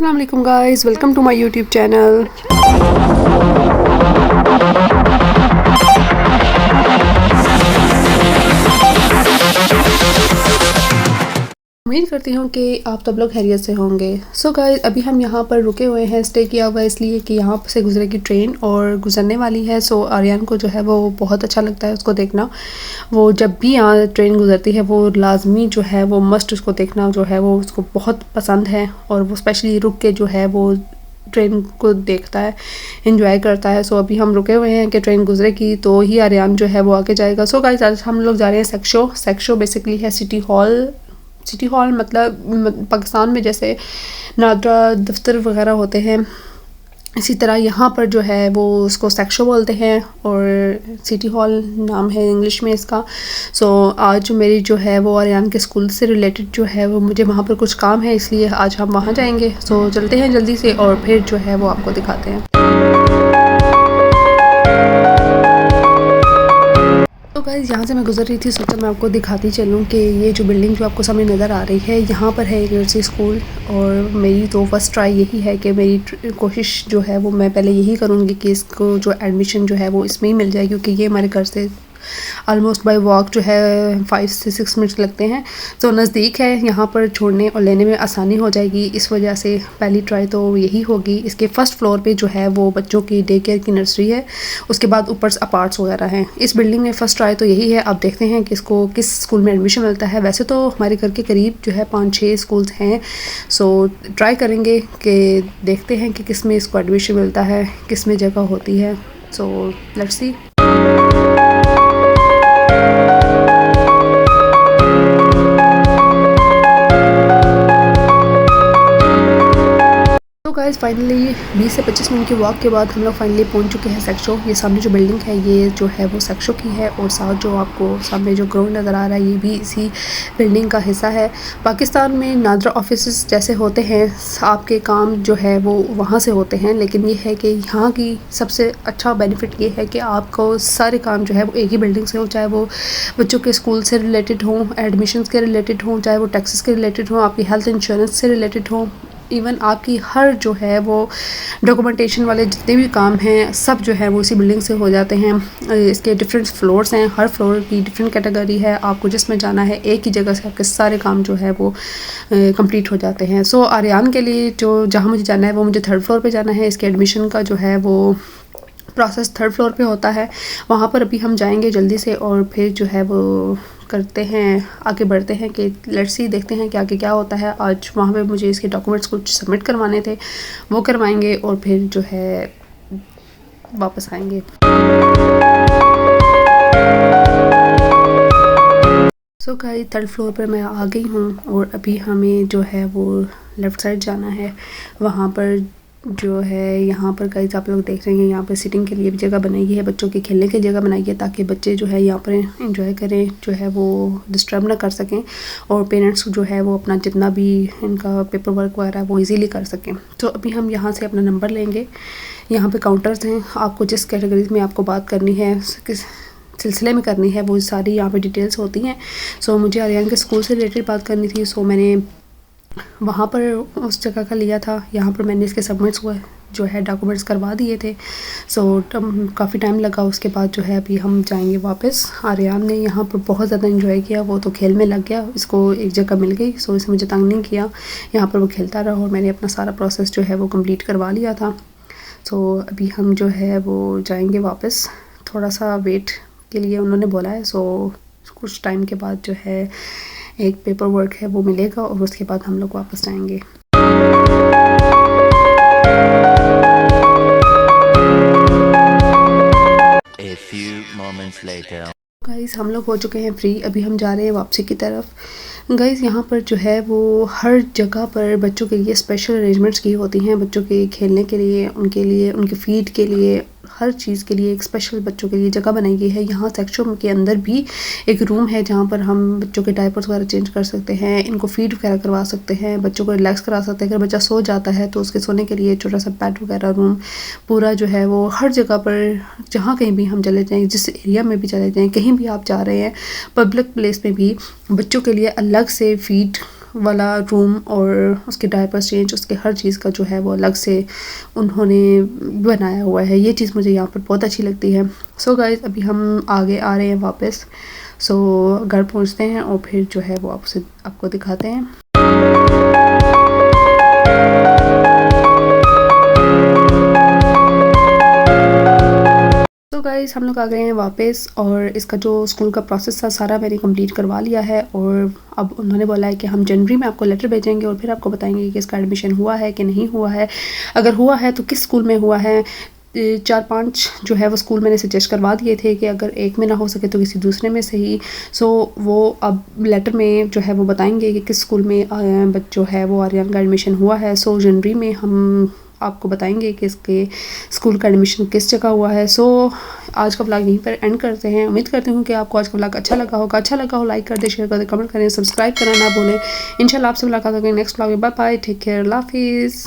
अस्सलाम वालेकुम guys, welcome to my YouTube channel. उम्मीद करती हूँ कि आप सब लोग खैरियत से होंगे। सो गाइस, अभी हम यहाँ पर रुके हुए हैं, स्टे किया हुआ है इसलिए कि यहाँ से गुजरेगी ट्रेन और गुजरने वाली है। सो आर्यन को जो है वो बहुत अच्छा लगता है उसको देखना। वो जब भी यहाँ ट्रेन गुजरती है वो लाजमी जो है वो मस्ट उसको देखना जो है वो उसको बहुत पसंद है, और वो स्पेशली रुक के जो है वो ट्रेन को देखता है, इंजॉय करता है। सो अभी हम रुके हुए हैं कि ट्रेन गुजरेगी तो ही आर्यन जो है वो आगे जाएगा। सो गाइस, आज हम लोग जा रहे हैं सेक्शो बेसिकली है सिटी हॉल मतलब पाकिस्तान में जैसे नादरा दफ्तर वगैरह होते हैं, इसी तरह यहाँ पर जो है वो उसको सेक्शो बोलते हैं और सिटी हॉल नाम है इंग्लिश में इसका। सो आज मेरी जो है वो आर्यन के स्कूल से रिलेटेड जो है वो मुझे वहाँ पर कुछ काम है, इसलिए आज हम वहाँ जाएंगे। सो चलते हैं जल्दी से और फिर जो है वो आपको दिखाते हैं। तो गाइस, यहाँ से मैं गुजर रही थी, सोचा मैं आपको दिखाती चलूँ कि ये जो बिल्डिंग जो आपको सामने नज़र आ रही है यहाँ पर है एक नर्सरी स्कूल। और मेरी तो फर्स्ट ट्राई यही है कि मेरी कोशिश जो है वो मैं पहले यही करूँगी कि इसको जो एडमिशन जो है वो इसमें ही मिल जाए, क्योंकि ये हमारे घर से ऑलमोस्ट बाय वॉक जो है 5 से 6 मिनट्स लगते हैं। तो नज़दीक है, यहाँ पर छोड़ने और लेने में आसानी हो जाएगी। इस वजह से पहली ट्राई तो यही होगी। इसके फर्स्ट फ्लोर पे जो है वो बच्चों की डे केयर की नर्सरी है, उसके बाद ऊपर अपार्ट्स वगैरह हैं। इस बिल्डिंग में फ़र्स्ट ट्राई तो यही है। अब देखते हैं कि इसको किस स्कूल में एडमिशन मिलता है। वैसे तो हमारे घर के करीब जो है 5-6 स्कूल्स हैं, सो ट्राई करेंगे कि देखते हैं कि किस में इसको एडमिशन मिलता है, किस में जगह होती है। So let's see. तो गाइस, फाइनली 20 से 25 मिनट की वॉक के बाद हम लोग फाइनली पहुंच चुके हैं सेक्शो। ये सामने जो बिल्डिंग है ये जो है वो सेक्शो की है, और साथ जो आपको सामने जो ग्राउंड नज़र आ रहा है ये भी इसी बिल्डिंग का हिस्सा है। पाकिस्तान में नादरा ऑफिस जैसे होते हैं, आपके काम जो है वो वहाँ से होते हैं, लेकिन ये है कि यहाँ की सबसे अच्छा बेनिफिट ये है कि आपको सारे काम जो है वो एक ही बिल्डिंग से हो, चाहे वो बच्चों के स्कूल से रिलेटेड हों, एडमिशन्स के रिलेटेड हों, चाहे वो टैक्सेस के रिलेटेड हों, आपकी हेल्थ इंश्योरेंस से रिलेटेड हों, इवन आपकी हर जो है वो डॉक्यूमेंटेशन वाले जितने भी काम हैं सब जो है वो इसी बिल्डिंग से हो जाते हैं। इसके डिफरेंट फ्लोर्स हैं, हर फ्लोर की डिफरेंट कैटेगरी है। आपको जिसमें जाना है एक ही जगह से आपके सारे काम जो है वो कंप्लीट हो जाते हैं। सो आर्यन के लिए जो जहाँ मुझे जाना है वो मुझे 3rd फ्लोर पे जाना है। इसके एडमिशन का जो है वो प्रोसेस 3rd फ्लोर पे होता है। वहाँ पर अभी हम जाएंगे जल्दी से और फिर जो है वो करते हैं, आगे बढ़ते हैं कि लेट्स सी, देखते हैं कि आगे क्या होता है। आज वहाँ पे मुझे इसके डॉक्यूमेंट्स कुछ सबमिट करवाने थे, वो करवाएंगे और फिर जो है वापस आएंगे। सो गाइस, 3rd फ्लोर पर मैं आ गई हूँ और अभी हमें जो है वो लेफ़्ट साइड जाना है। वहाँ पर जो है यहाँ पर गाइस आप लोग देख रहे हैं यहाँ पर सिटिंग के लिए भी जगह बनाई है, बच्चों के खेलने की जगह बनाई है, ताकि बच्चे जो है यहाँ पर एंजॉय करें, जो है वो डिस्टर्ब ना कर सकें, और पेरेंट्स जो है वो अपना जितना भी इनका पेपर वर्क वगैरह वो इजीली कर सकें। तो अभी हम यहाँ से अपना नंबर लेंगे। यहाँ पे काउंटर्स हैं, आपको जिस कैटेगरी में आपको बात करनी है, किस सिलसिले में करनी है, वो सारी यहाँ पे डिटेल्स होती हैं। सो मुझे आर्यन के स्कूल से रिलेटेड बात करनी थी, सो मैंने वहाँ पर उस जगह का लिया था। यहाँ पर मैंने इसके सबमिट्स हुए जो है डॉक्यूमेंट्स करवा दिए थे। सो काफ़ी टाइम लगा, उसके बाद जो है अभी हम जाएंगे वापस। आर्यन ने यहाँ पर बहुत ज़्यादा एंजॉय किया, वो तो खेल में लग गया, इसको एक जगह मिल गई, सो इसे मुझे तंग नहीं किया, यहाँ पर वो खेलता रहा और मैंने अपना सारा प्रोसेस जो है वो कंप्लीट करवा लिया था। सो अभी हम जो है वो जाएंगे वापस, थोड़ा सा वेट के लिए उन्होंने बोला है। सो कुछ टाइम के बाद जो है एक पेपर वर्क है वो मिलेगा और उसके बाद हम लोग वापस जाएंगे। A few moments later. Guys, हम लोग हो चुके हैं फ्री, अभी हम जा रहे हैं वापसी की तरफ। गाइस, यहाँ पर जो है वो हर जगह पर बच्चों के लिए स्पेशल अरेंजमेंट्स की होती हैं, बच्चों के खेलने के लिए, उनके फीड के लिए, हर चीज़ के लिए एक स्पेशल बच्चों के लिए जगह बनाई गई है। यहाँ सेक्शन के अंदर भी एक रूम है जहाँ पर हम बच्चों के डायपर्स वगैरह चेंज कर सकते हैं, इनको फीड वगैरह करवा सकते हैं, बच्चों को रिलैक्स करा सकते हैं। अगर बच्चा सो जाता है तो उसके सोने के लिए छोटा सा बेड वगैरह रूम पूरा जो है वो हर जगह पर, जहाँ कहीं भी हम चले जाएँ, जिस एरिया में भी चले जाएँ, कहीं भी आप जा रहे हैं, पब्लिक प्लेस में भी बच्चों के लिए अलग से फीड वाला रूम और उसके डायपर्स चेंज, उसके हर चीज़ का जो है वो अलग से उन्होंने बनाया हुआ है। ये चीज़ मुझे यहाँ पर बहुत अच्छी लगती है। सो गाइस अभी हम आगे आ रहे हैं वापस। सो घर पहुँचते हैं और फिर जो है वो आपको दिखाते हैं। तो गाइस हम लोग आ गए हैं वापस और इसका जो स्कूल का प्रोसेस था सारा मैंने कंप्लीट करवा लिया है और अब उन्होंने बोला है कि हम जनवरी में आपको लेटर भेजेंगे और फिर आपको बताएंगे कि इसका एडमिशन हुआ है कि नहीं हुआ है, अगर हुआ है तो किस स्कूल में हुआ है। 4-5 जो है वो स्कूल मैंने सजेस्ट करवा दिए थे कि अगर एक में ना हो सके तो किसी दूसरे में से ही। सो वो अब लेटर में जो है वो बताएंगे कि किस स्कूल में जो है वो आर्यन का एडमिशन हुआ है। सो जनवरी में हम आपको बताएंगे कि इसके स्कूल का एडमिशन किस जगह हुआ है। सो आज का व्लॉग यहीं पर एंड करते हैं। उम्मीद करती हूँ कि आपको आज का व्लॉग अच्छा लगा होगा। अच्छा लगा हो लाइक कर दे, शेयर कर दे, कमेंट करें, सब्सक्राइब करना ना भूलें। इंशाल्लाह आपसे मुलाकात होगी नेक्स्ट व्लॉग में। बाय बाय, टेक केयर, अल्लाह हाफिज़।